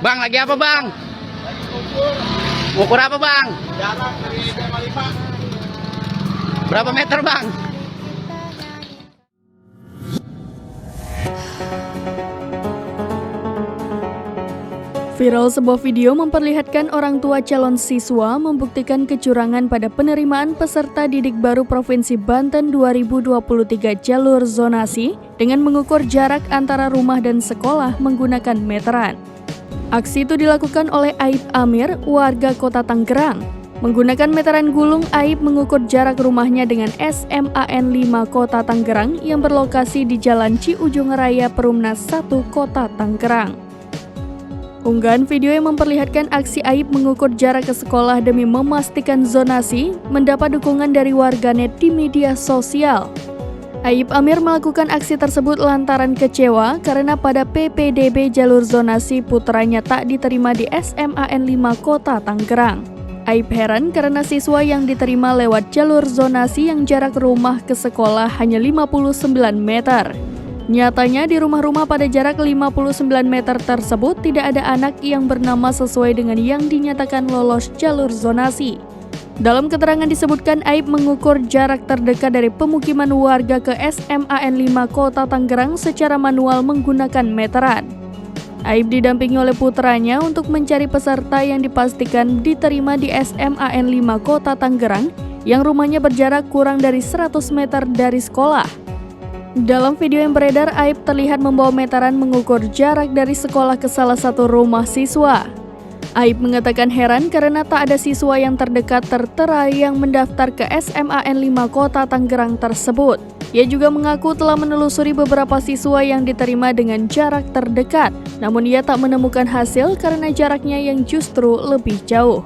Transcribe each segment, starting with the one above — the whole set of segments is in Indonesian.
Bang, lagi apa bang? Lagi ukur Ukur apa bang? jarak dari SMA 5. Berapa meter bang? Viral sebuah video memperlihatkan orang tua calon siswa membuktikan kecurangan pada penerimaan peserta didik baru Provinsi Banten 2023 jalur zonasi dengan mengukur jarak antara rumah dan sekolah menggunakan meteran. Aksi itu dilakukan oleh Aib Amir, warga Kota Tangerang. Menggunakan meteran gulung, Aib mengukur jarak rumahnya dengan SMAN 5 Kota Tangerang yang berlokasi di Jalan Ciujung Raya Perumnas 1 Kota Tangerang. Unggahan video yang memperlihatkan aksi Aib mengukur jarak ke sekolah demi memastikan zonasi mendapat dukungan dari warganet di media sosial. Aib Amir melakukan aksi tersebut lantaran kecewa karena pada PPDB jalur zonasi putranya tak diterima di SMAN 5 Kota Tangerang. Aib heran karena siswa yang diterima lewat jalur zonasi yang jarak rumah ke sekolah hanya 59 meter. Nyatanya di rumah-rumah pada jarak 59 meter tersebut tidak ada anak yang bernama sesuai dengan yang dinyatakan lolos jalur zonasi. Dalam keterangan disebutkan Aib mengukur jarak terdekat dari pemukiman warga ke SMAN 5 Kota Tangerang secara manual menggunakan meteran. Aib didampingi oleh putranya untuk mencari peserta yang dipastikan diterima di SMAN 5 Kota Tangerang yang rumahnya berjarak kurang dari 100 meter dari sekolah. Dalam video yang beredar, Aib terlihat membawa meteran mengukur jarak dari sekolah ke salah satu rumah siswa. Aib mengatakan heran karena tak ada siswa yang terdekat tertera yang mendaftar ke SMAN 5 Kota Tangerang tersebut. Ia juga mengaku telah menelusuri beberapa siswa yang diterima dengan jarak terdekat, namun ia tak menemukan hasil karena jaraknya yang justru lebih jauh.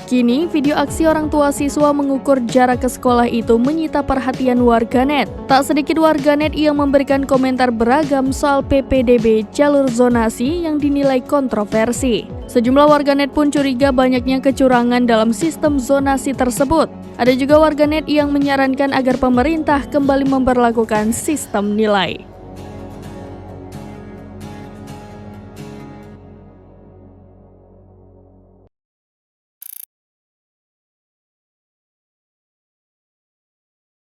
Kini, video aksi orang tua siswa mengukur jarak ke sekolah itu menyita perhatian warganet. Tak sedikit warganet yang memberikan komentar beragam soal PPDB jalur zonasi yang dinilai kontroversi. Sejumlah warganet pun curiga banyaknya kecurangan dalam sistem zonasi tersebut. Ada juga warganet yang menyarankan agar pemerintah kembali memberlakukan sistem nilai.